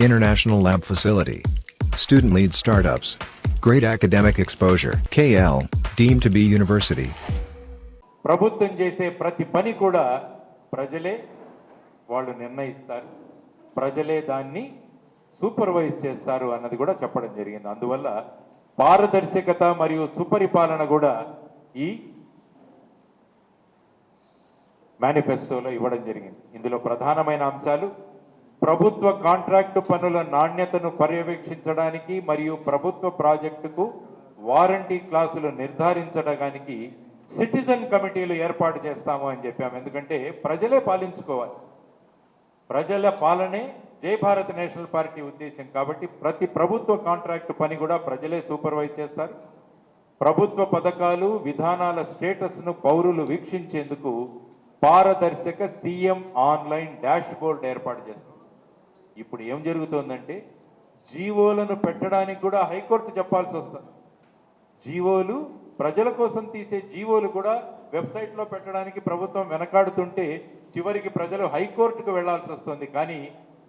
International lab facility. Student-led startups. Great academic exposure. KL, deemed to be university. ప్రభుత్వం చేసే ప్రతి పని కూడా ప్రజలే వాళ్ళు నిర్ణయిస్తారు, ప్రజలే దాన్ని సూపర్వైజ్ చేస్తారు అన్నది కూడా చెప్పడం జరిగింది. అందువల్ల పారదర్శకత మరియు సుపరిపాలన కూడా ఈ మేనిఫెస్టోలో ఇవ్వడం జరిగింది. ఇందులో ప్రధానమైన అంశాలు ప్రభుత్వ కాంట్రాక్టు పనుల నాణ్యతను పర్యవేక్షించడానికి మరియు ప్రభుత్వ ప్రాజెక్టుకు వారంటీ క్లాసులు నిర్ధారించడానికి సిటిజన్ కమిటీలు ఏర్పాటు చేస్తాము అని చెప్పాము. ఎందుకంటే ప్రజలే పాలించుకోవాలి, ప్రజల పాలనే జై భారత్ నేషనల్ పార్టీ ఉద్దేశం. కాబట్టి ప్రతి ప్రభుత్వ కాంట్రాక్టు పని కూడా ప్రజలే సూపర్వైజ్ చేస్తారు. ప్రభుత్వ పథకాలు విధానాల స్టేటస్ను పౌరులు వీక్షించేందుకు పారదర్శక సీఎం ఆన్లైన్ డాష్ బోర్డ్ ఏర్పాటు చేస్తారు. ఇప్పుడు ఏం జరుగుతోందంటే జీవోలను పెట్టడానికి కూడా హైకోర్టు చెప్పాల్సి వస్తుంది. జీవోలు ప్రజల కోసం తీసే జీవోలు కూడా వెబ్సైట్లో పెట్టడానికి ప్రభుత్వం వెనకాడుతుంటే చివరికి ప్రజలు హైకోర్టుకు వెళ్లాల్సి వస్తుంది. కానీ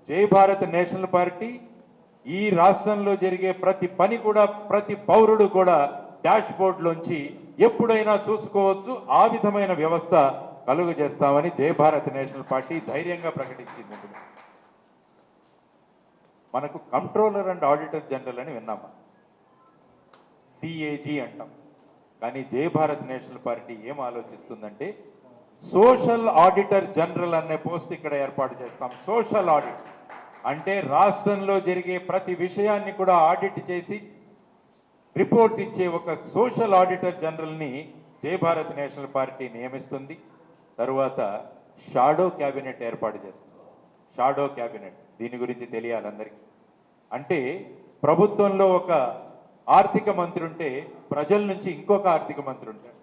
జై భారత్ నేషనల్ పార్టీ ఈ రాష్ట్రంలో జరిగే ప్రతి పని కూడా ప్రతి పౌరుడు కూడా డాష్ బోర్డులోంచి ఎప్పుడైనా చూసుకోవచ్చు. ఆ విధమైన వ్యవస్థ కలుగు చేస్తామని జై భారత్ నేషనల్ పార్టీ ధైర్యంగా ప్రకటించింది. మనకు కంట్రోలర్ అండ్ ఆడిటర్ జనరల్ అని విన్నామా, సిఏజీ అంటాం. కానీ జై భారత్ నేషనల్ పార్టీ ఏం ఆలోచిస్తుందంటే సోషల్ ఆడిటర్ జనరల్ అనే పోస్ట్ ఇక్కడ ఏర్పాటు చేస్తాం. సోషల్ ఆడిట్ అంటే రాష్ట్రంలో జరిగే ప్రతి విషయాన్ని కూడా ఆడిట్ చేసి రిపోర్ట్ ఇచ్చే ఒక సోషల్ ఆడిటర్ జనరల్ని జై భారత్ నేషనల్ పార్టీ నియమిస్తుంది. తరువాత షాడో క్యాబినెట్ ఏర్పాటు చేస్తుంది. షాడో క్యాబినెట్ దీని గురించి తెలియాలి అందరికీ. అంటే ప్రభుత్వంలో ఒక ఆర్థిక మంత్రి ఉంటే ప్రజల నుంచి ఇంకొక ఆర్థిక మంత్రి ఉంటాడు.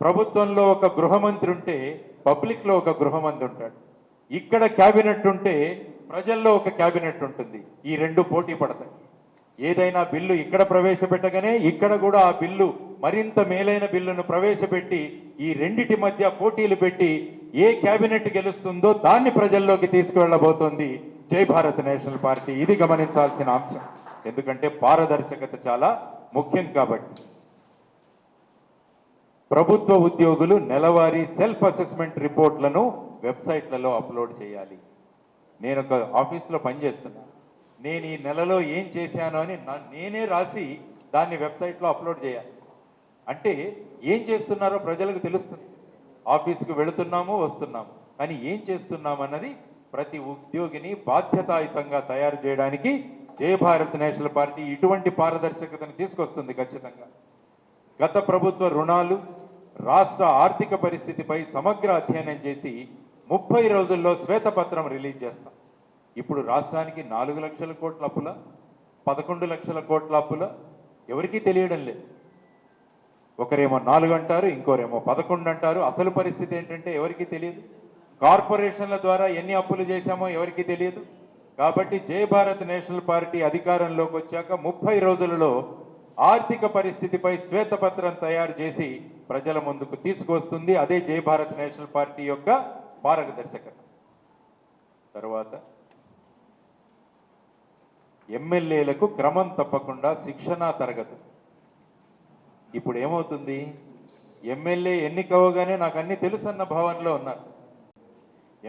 ప్రభుత్వంలో ఒక గృహ మంత్రి ఉంటే పబ్లిక్లో ఒక గృహ మంత్రి ఉంటాడు. ఇక్కడ క్యాబినెట్ ఉంటే ప్రజల్లో ఒక క్యాబినెట్ ఉంటుంది. ఈ రెండు పోటీ పడతాయి. ఏదైనా బిల్లు ఇక్కడ ప్రవేశపెట్టగానే ఇక్కడ కూడా ఆ బిల్లు మరింత మేలైన బిల్లును ప్రవేశపెట్టి ఈ రెండిటి మధ్య పోటీలు పెట్టి ఏ క్యాబినెట్ గెలుస్తుందో దాన్ని ప్రజల్లోకి తీసుకువెళ్ళబోతోంది జై భారత్ నేషనల్ పార్టీ. ఇది గమనించాల్సిన అంశం. ఎందుకంటే పారదర్శకత చాలా ముఖ్యం. కాబట్టి ప్రభుత్వ ఉద్యోగులు నెలవారీ సెల్ఫ్ అసెస్మెంట్ రిపోర్ట్లను వెబ్సైట్లలో అప్లోడ్ చేయాలి. నేను ఒక ఆఫీస్లో పనిచేస్తున్నా, నేను ఈ నెలలో ఏం చేశాను అని నేనే రాసి దాన్ని వెబ్సైట్లో అప్లోడ్ చేయాలి. అంటే ఏం చేస్తున్నారో ప్రజలకు తెలుస్తుంది. ఆఫీస్కు వెళుతున్నాము వస్తున్నాము, కానీ ఏం చేస్తున్నాము అన్నది ప్రతి ఉద్యోగిని బాధ్యతాయుతంగా తయారు చేయడానికి జై భారత్ నేషనల్ పార్టీ ఇటువంటి పారదర్శకతను తీసుకొస్తుంది ఖచ్చితంగా. గత ప్రభుత్వ రుణాలు, రాష్ట్ర ఆర్థిక పరిస్థితిపై సమగ్ర అధ్యయనం చేసి 30 రోజుల్లో శ్వేతపత్రం రిలీజ్ చేస్తాం. ఇప్పుడు రాష్ట్రానికి 4 లక్షల కోట్ల అప్పుల, 11 లక్షల కోట్ల అప్పుల ఎవరికీ తెలియడం లేదు. ఒకరేమో 4 అంటారు, ఇంకోరేమో 11 అంటారు. అసలు పరిస్థితి ఏంటంటే ఎవరికీ తెలియదు. కార్పొరేషన్ల ద్వారా ఎన్ని అప్పులు చేశామో ఎవరికీ తెలియదు. కాబట్టి జై భారత్ నేషనల్ పార్టీ అధికారంలోకి వచ్చాక 30 రోజులలో ఆర్థిక పరిస్థితిపై శ్వేతపత్రం తయారు చేసి ప్రజల ముందుకు తీసుకొస్తుంది. అదే జై భారత్ నేషనల్ పార్టీ యొక్క పారదర్శకత. తర్వాత ఎమ్మెల్యేలకు క్రమం తప్పకుండా శిక్షణా తరగతులు. ఇప్పుడు ఏమవుతుంది, ఎమ్మెల్యే ఎన్నికవగానే నాకు అన్ని తెలుసన్న భావనలో ఉన్నారు.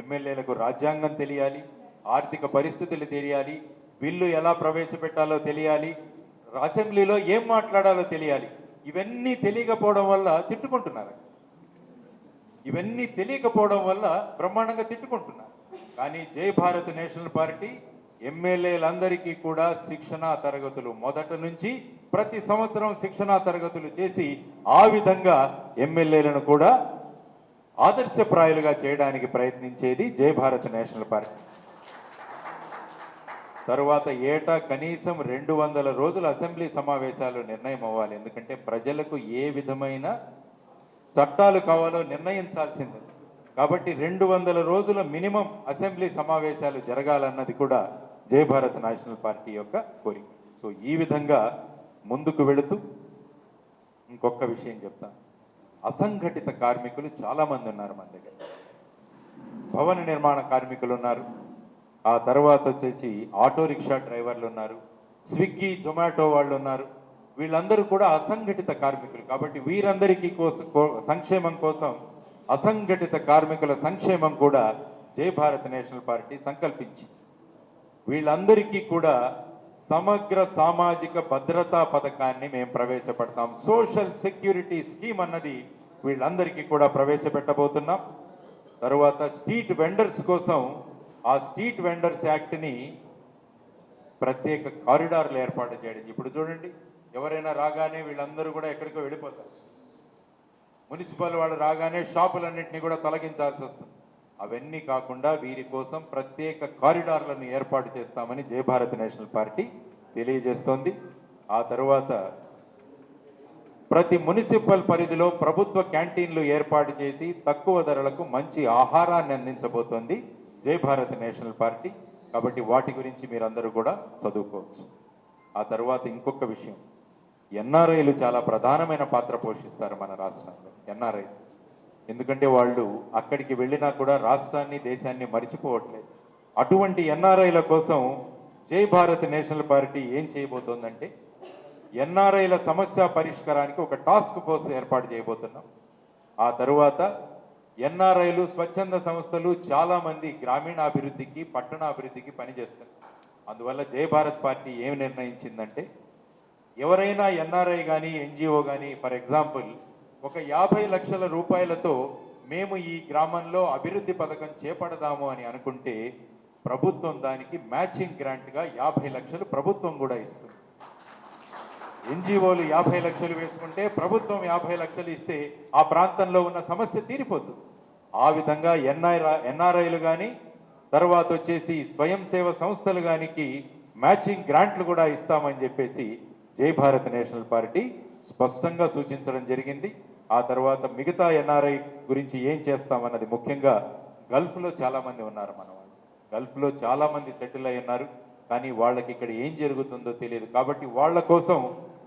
ఎమ్మెల్యేలకు రాజ్యాంగం తెలియాలి, ఆర్థిక పరిస్థితులు తెలియాలి, బిల్లు ఎలా ప్రవేశపెట్టాలో తెలియాలి, అసెంబ్లీలో ఏం మాట్లాడాలో తెలియాలి. ఇవన్నీ తెలియకపోవడం వల్ల తిట్టుకుంటున్నారు. ఇవన్నీ తెలియకపోవడం వల్ల బ్రహ్మాండంగా తిట్టుకుంటున్నారు. కానీ జై భారత్ నేషనల్ పార్టీ ఎమ్మెల్యేలందరికీ కూడా శిక్షణా తరగతులు మొదటి నుంచి ప్రతి సంవత్సరం శిక్షణా తరగతులు చేసి ఆ విధంగా ఎమ్మెల్యేలను కూడా ఆదర్శప్రాయులుగా చేయడానికి ప్రయత్నించేది జై భారత్ నేషనల్ పార్టీ. తరువాత ఏటా కనీసం 200 రోజుల అసెంబ్లీ సమావేశాలు నిర్ణయం అవ్వాలి. ఎందుకంటే ప్రజలకు ఏ విధమైన చట్టాలు కావాలో నిర్ణయించాల్సిందే. కాబట్టి 200 రోజుల మినిమం అసెంబ్లీ సమావేశాలు జరగాలన్నది కూడా జై భారత్ నేషనల్ పార్టీ యొక్క కోరిక. సో ఈ విధంగా ముందుకు వెళుతూ ఇంకొక విషయం చెప్తాను. అసంఘటిత కార్మికులు చాలా మంది ఉన్నారు మన దగ్గర. భవన నిర్మాణ కార్మికులు ఉన్నారు, ఆ తర్వాత వచ్చేసి ఆటో రిక్షా డ్రైవర్లు ఉన్నారు, స్విగ్గీ జొమాటో వాళ్ళు ఉన్నారు. వీళ్ళందరూ కూడా అసంఘటిత కార్మికులు. కాబట్టి వీరందరికీ సంక్షేమం కోసం అసంఘటిత కార్మికుల సంక్షేమం కూడా జై భారత్ నేషనల్ పార్టీ సంకల్పించింది. వీళ్ళందరికీ కూడా సమగ్ర సామాజిక భద్రతా పథకాన్ని మేము ప్రవేశపెడతాం. సోషల్ సెక్యూరిటీ స్కీమ్ అన్నది వీళ్ళందరికీ కూడా ప్రవేశపెట్టబోతున్నాం. తరువాత స్ట్రీట్ వెండర్స్ కోసం ఆ స్ట్రీట్ వెండర్స్ యాక్ట్ని ప్రత్యేక కారిడార్లు ఏర్పాటు చేయడం. ఇప్పుడు చూడండి, ఎవరైనా రాగానే వీళ్ళందరూ కూడా ఎక్కడికో వెళ్ళిపోతారు. మున్సిపల్ వాళ్ళు రాగానే షాపులన్నింటినీ కూడా తొలగించాల్సి వస్తుంది. అవన్నీ కాకుండా వీరి కోసం ప్రత్యేక కారిడార్లను ఏర్పాటు చేస్తామని జై భారత్ నేషనల్ పార్టీ తెలియజేస్తోంది. ఆ తరువాత ప్రతి మున్సిపల్ పరిధిలో ప్రభుత్వ క్యాంటీన్లు ఏర్పాటు చేసి తక్కువ ధరలకు మంచి ఆహారాన్ని అందించబోతోంది జై భారత్ నేషనల్ పార్టీ. కాబట్టి వాటి గురించి మీరందరూ కూడా చదువుకోవచ్చు. ఆ తర్వాత ఇంకొక విషయం, ఎన్ఆర్ఐలు చాలా ప్రధానమైన పాత్ర పోషిస్తారు మన రాష్ట్రంలో. ఎన్ఆర్ఐ ఎందుకంటే వాళ్ళు అక్కడికి వెళ్ళినా కూడా రాష్ట్రాన్ని దేశాన్ని మర్చిపోవట్లేదు. అటువంటి ఎన్ఆర్ఐల కోసం జై భారత్ నేషనల్ పార్టీ ఏం చేయబోతోందంటే ఎన్ఆర్ఐల సమస్య పరిష్కారానికి ఒక టాస్క్ ఫోర్స్ ఏర్పాటు చేయబోతున్నాం. ఆ తరువాత ఎన్ఆర్ఐలు స్వచ్ఛంద సంస్థలు చాలా మంది గ్రామీణాభివృద్ధికి పట్టణాభివృద్ధికి పనిచేస్తారు. అందువల్ల జై భారత్ పార్టీ ఏం నిర్ణయించిందంటే ఎవరైనా ఎన్ఆర్ఐ కానీ ఎన్జిఓ కానీ ఫర్ ఎగ్జాంపుల్ ఒక 50 లక్షల రూపాయలతో మేము ఈ గ్రామంలో అభివృద్ధి పథకం చేపడదాము అని అనుకుంటే ప్రభుత్వం దానికి మ్యాచింగ్ గ్రాంట్గా 50 లక్షలు ప్రభుత్వం కూడా ఇస్తుంది. ఎన్జిఓలు 50 లక్షలు వేసుకుంటే ప్రభుత్వం 50 లక్షలు ఇస్తే ఆ ప్రాంతంలో ఉన్న సమస్య తీరిపోతుంది. ఆ విధంగా ఎన్ఆర్ఐలు కానీ తర్వాత వచ్చేసి స్వయం సేవ సంస్థలు గానికి మ్యాచింగ్ గ్రాంట్లు కూడా ఇస్తామని చెప్పేసి జై భారత్ నేషనల్ పార్టీ స్పష్టంగా సూచించడం జరిగింది. ఆ తర్వాత మిగతా ఎన్ఆర్ఐ గురించి ఏం చేస్తామన్నది ముఖ్యంగా గల్ఫ్లో చాలా మంది ఉన్నారు. మన వాళ్ళు గల్ఫ్లో చాలా మంది సెటిల్ అయి ఉన్నారు, కానీ వాళ్ళకి ఇక్కడ ఏం జరుగుతుందో తెలియదు. కాబట్టి వాళ్ళ కోసం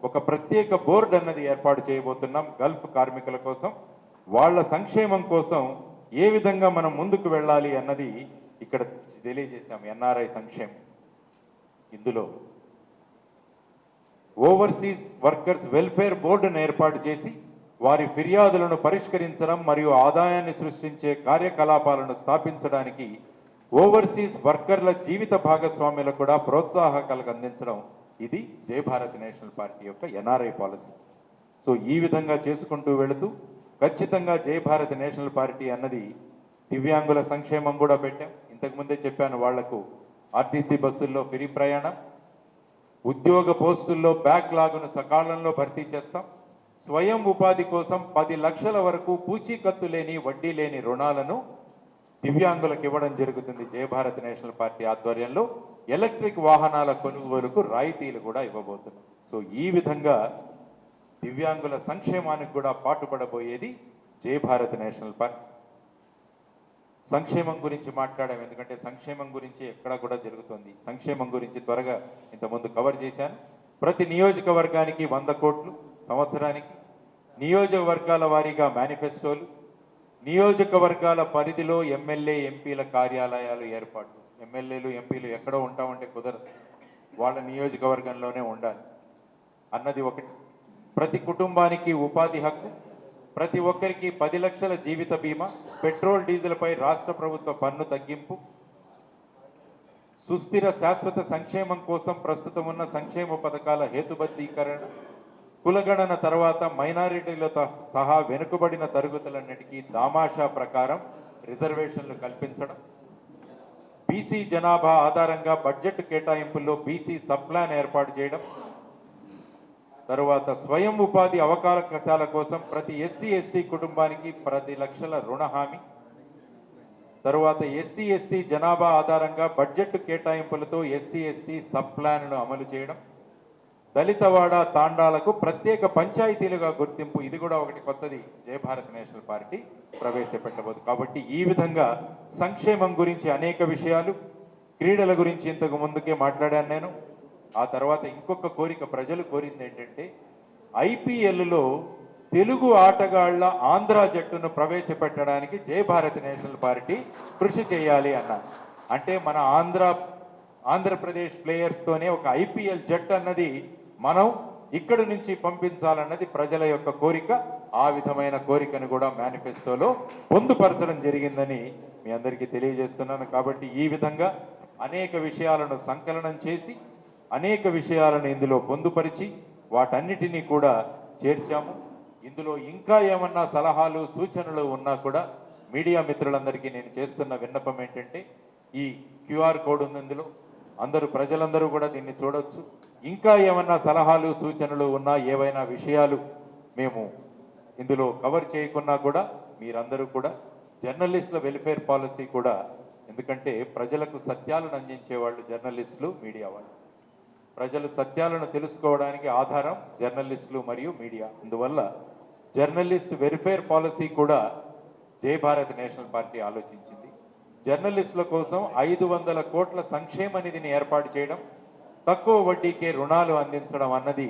ఒక ప్రత్యేక బోర్డు అన్నది ఏర్పాటు చేయబోతున్నాం. గల్ఫ్ కార్మికుల కోసం వాళ్ళ సంక్షేమం కోసం ఏ విధంగా మనం ముందుకు వెళ్ళాలి అన్నది ఇక్కడ తెలియజేశాం. ఎన్ఆర్ఐ సంక్షేమం ఇందులో ఓవర్సీస్ వర్కర్స్ వెల్ఫేర్ బోర్డును ఏర్పాటు చేసి వారి ఫిర్యాదులను పరిష్కరించడం మరియు ఆదాయాన్ని సృష్టించే కార్యకలాపాలను స్థాపించడానికి ఓవర్సీస్ వర్కర్ల జీవిత భాగస్వామ్యులకు కూడా ప్రోత్సాహకాలు అందించడం ఇది జై భారత్ నేషనల్ పార్టీ యొక్క ఎన్ఆర్ఐ పాలసీ. సో ఈ విధంగా చేసుకుంటూ వెళుతూ ఖచ్చితంగా జై భారత్ నేషనల్ పార్టీ అన్నది దివ్యాంగుల సంక్షేమం కూడా పెట్టాం. ఇంతకుముందే చెప్పాను, వాళ్లకు ఆర్టీసీ బస్సుల్లో ఫ్రీ ప్రయాణం, ఉద్యోగ పోస్టుల్లో బ్యాక్లాగ్ను సకాలంలో భర్తీ చేస్తాం. స్వయం ఉపాధి కోసం 10 లక్షల వరకు పూచీకత్తు లేని వడ్డీ లేని రుణాలను దివ్యాంగులకు ఇవ్వడం జరుగుతుంది. జై భారత్ నేషనల్ పార్టీ ఆధ్వర్యంలో ఎలక్ట్రిక్ వాహనాల కొనుగోలుకు రాయితీలు కూడా ఇవ్వబోతున్నాం. సో ఈ విధంగా దివ్యాంగుల సంక్షేమానికి కూడా పాటుపడబోయేది జై భారత్ నేషనల్ పార్టీ. సంక్షేమం గురించి మాట్లాడాం, ఎందుకంటే సంక్షేమం గురించి ఎక్కడ కూడా జరుగుతుంది. సంక్షేమం గురించి త్వరగా ఇంతకుముందు కవర్ చేశాను. ప్రతి నియోజకవర్గానికి 100 కోట్లు సంవత్సరానికి, నియోజకవర్గాల వారీగా మేనిఫెస్టోలు, నియోజకవర్గాల పరిధిలో ఎమ్మెల్యే ఎంపీల కార్యాలయాలు ఏర్పాటు. ఎమ్మెల్యేలు ఎంపీలు ఎక్కడో ఉంటామంటే కుదరదు, వాళ్ళ నియోజకవర్గంలోనే ఉండాలి అన్నది ఒకటి. ప్రతి కుటుంబానికి ఉపాధి హక్కు, ప్రతి ఒక్కరికి 10 లక్షల జీవిత బీమా, పెట్రోల్ డీజిల్పై రాష్ట్ర ప్రభుత్వ పన్ను తగ్గింపు, సుస్థిర శాశ్వత సంక్షేమం కోసం ప్రస్తుతం ఉన్న సంక్షేమ పథకాల హేతుబద్ధీకరణ, కులగణన తర్వాత మైనారిటీలతో సహా వెనుకబడిన తరగతులన్నిటికీ దామాషా ప్రకారం రిజర్వేషన్లు కల్పించడం, బీసీ జనాభా ఆధారంగా బడ్జెట్ కేటాయింపుల్లో బీసీ సబ్ ప్లాన్ ఏర్పాటు చేయడం, తరువాత స్వయం ఉపాధి అవకాశాల కోసం ప్రతి ఎస్సీ ఎస్టీ కుటుంబానికి 10 లక్షల రుణ హామీ, తరువాత ఎస్సీ ఎస్టీ జనాభా ఆధారంగా బడ్జెట్ కేటాయింపులతో ఎస్సీ ఎస్టీ సబ్ ప్లాన్ను అమలు చేయడం, దళితవాడ తాండాలకు ప్రత్యేక పంచాయతీలుగా గుర్తింపు. ఇది కూడా ఒకటి కొత్తది జై భారత్ నేషనల్ పార్టీ ప్రవేశపెట్టబోదు. కాబట్టి ఈ విధంగా సంక్షేమం గురించి అనేక విషయాలు, క్రీడల గురించి ఇంతకు ముందుకే మాట్లాడాను నేను. ఆ తర్వాత ఇంకొక కోరిక ప్రజలు కోరింది ఏంటంటే ఐపీఎల్లో తెలుగు ఆటగాళ్ల ఆంధ్ర జట్టును ప్రవేశపెట్టడానికి జై భారత్ నేషనల్ పార్టీ కృషి చేయాలి అన్నారు. అంటే మన ఆంధ్రప్రదేశ్ ప్లేయర్స్తోనే ఒక ఐపీఎల్ జట్టు అన్నది మనం ఇక్కడి నుంచి పంపించాలన్నది ప్రజల యొక్క కోరిక. ఆ విధమైన కోరికను కూడా మేనిఫెస్టోలో పొందుపరచడం జరిగిందని మీ అందరికీ తెలియజేస్తున్నాను. కాబట్టి ఈ విధంగా అనేక విషయాలను సంకలనం చేసి అనేక విషయాలను ఇందులో పొందుపరిచి వాటన్నిటినీ కూడా చేర్చాము. ఇందులో ఇంకా ఏమన్నా సలహాలు సూచనలు ఉన్నా కూడా మీడియా మిత్రులందరికీ నేను చేస్తున్న విన్నపం ఏంటంటే, ఈ క్యూఆర్ కోడ్ ఉంది, ఇందులో ప్రజలందరూ కూడా దీన్ని చూడొచ్చు. ఇంకా ఏమన్నా సలహాలు సూచనలు ఉన్నా, ఏవైనా విషయాలు మేము ఇందులో కవర్ చేయకున్నా కూడా మీరందరూ కూడా జర్నలిస్టుల వెల్ఫేర్ పాలసీ కూడా, ఎందుకంటే ప్రజలకు సత్యాలను అందించే వాళ్ళు జర్నలిస్టులు, మీడియా వాళ్ళు. ప్రజలు సత్యాలను తెలుసుకోవడానికి ఆధారం జర్నలిస్టులు మరియు మీడియా. అందువల్ల జర్నలిస్ట్ వెల్ఫేర్ పాలసీ కూడా జై భారత్ నేషనల్ పార్టీ ఆలోచించింది. జర్నలిస్టుల కోసం 500 కోట్ల సంక్షేమ నిధిని ఏర్పాటు చేయడం, తక్కువ వడ్డీకే రుణాలు అందించడం అన్నది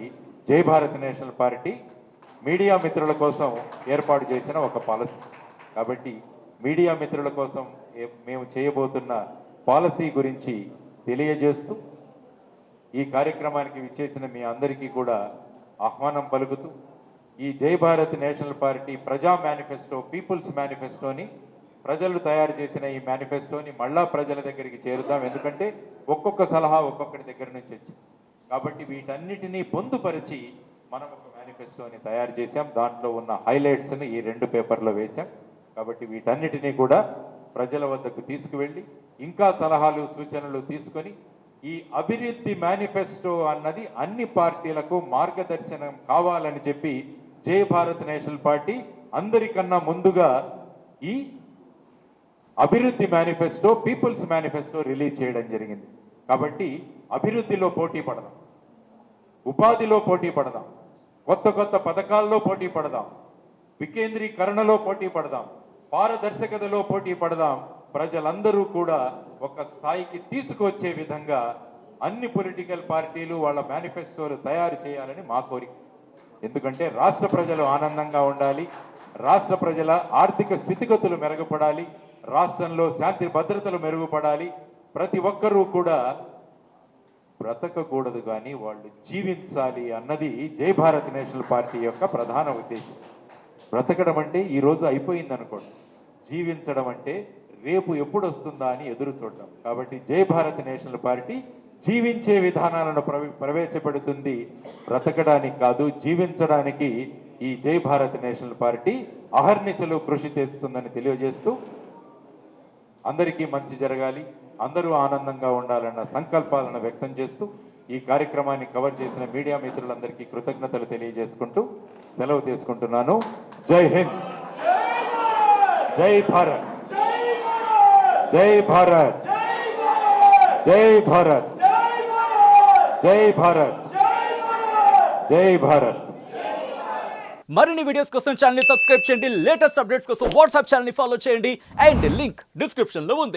జై భారత్ నేషనల్ పార్టీ మీడియా మిత్రుల కోసం ఏర్పాటు చేసిన ఒక పాలసీ. కాబట్టి మీడియా మిత్రుల కోసం మేము చేయబోతున్న పాలసీ గురించి తెలియజేస్తూ ఈ కార్యక్రమానికి విచ్చేసిన మీ అందరికీ కూడా ఆహ్వానం పలుకుతూ, ఈ జై భారత్ నేషనల్ పార్టీ ప్రజా మేనిఫెస్టో, పీపుల్స్ మేనిఫెస్టోని, ప్రజలు తయారు చేసిన ఈ మేనిఫెస్టోని మళ్ళా ప్రజల దగ్గరికి చేరుదాం. ఎందుకంటే ఒక్కొక్క సలహా ఒక్కొక్కటి దగ్గర నుంచి వచ్చింది. కాబట్టి వీటన్నిటినీ పొందుపరిచి మనం ఒక మేనిఫెస్టోని తయారు చేశాం. దాంట్లో ఉన్న హైలైట్స్ని ఈ 2 పేపర్లో వేశాం. కాబట్టి వీటన్నిటినీ కూడా ప్రజల వద్దకు తీసుకువెళ్ళి ఇంకా సలహాలు సూచనలు తీసుకొని ఈ అభివృద్ధి మేనిఫెస్టో అన్నది అన్ని పార్టీలకు మార్గదర్శనం కావాలని చెప్పి జై భారత్ నేషనల్ పార్టీ అందరికన్నా ముందుగా ఈ అభివృద్ధి మేనిఫెస్టో, పీపుల్స్ మేనిఫెస్టో రిలీజ్ చేయడం జరిగింది. కాబట్టి అభివృద్ధిలో పోటీ పడదాం, ఉపాధిలో పోటీ పడదాం, కొత్త కొత్త పథకాల్లో పోటీ పడదాం, వికేంద్రీకరణలో పోటీ పడదాం, పారదర్శకతలో పోటీ పడదాం. ప్రజలందరూ కూడా ఒక స్థాయికి తీసుకొచ్చే విధంగా అన్ని పొలిటికల్ పార్టీలు వాళ్ళ మేనిఫెస్టోలు తయారు చేయాలని మా కోరిక. ఎందుకంటే రాష్ట్ర ప్రజలు ఆనందంగా ఉండాలి, రాష్ట్ర ప్రజల ఆర్థిక స్థితిగతులు మెరుగుపడాలి, రాష్ట్రంలో శాంతి భద్రతలు మెరుగుపడాలి, ప్రతి ఒక్కరూ కూడా బ్రతకకూడదు కానీ వాళ్ళు జీవించాలి అన్నది జై భారత్ నేషనల్ పార్టీ యొక్క ప్రధాన ఉద్దేశం. బ్రతకడం అంటే ఈరోజు అయిపోయింది అనుకోండి, జీవించడం అంటే రేపు ఎప్పుడు వస్తుందా అని ఎదురు చూడడం. కాబట్టి జై భారత్ నేషనల్ పార్టీ జీవించే విధానాలను ప్రవేశపెడుతుంది, బ్రతకడానికి కాదు, జీవించడానికి ఈ జై భారత్ నేషనల్ పార్టీ అహర్నిశలు కృషి చేస్తుందని తెలియజేస్తూ, అందరికీ మంచి జరగాలి, అందరూ ఆనందంగా ఉండాలన్న సంకల్పాలను వ్యక్తం చేస్తూ ఈ కార్యక్రమాన్ని కవర్ చేసిన మీడియా మిత్రులందరికీ కృతజ్ఞతలు తెలియజేసుకుంటూ సెలవు తీసుకుంటున్నాను. జై హింద్, జై భారత్, జై భారత్, జై భారత్, జై భారత్, జై భారత్. మరిన్ని వీడియోస్ కోసం ఛానల్ ని సబ్స్క్రైబ్ చేయండి, లేటెస్ట్ అప్డేట్స్ కోసం వాట్సాప్ ఛానల్ ని ఫాలో చేయండి అండ్ లింక్ డిస్క్రిప్షన్ లో ఉంది.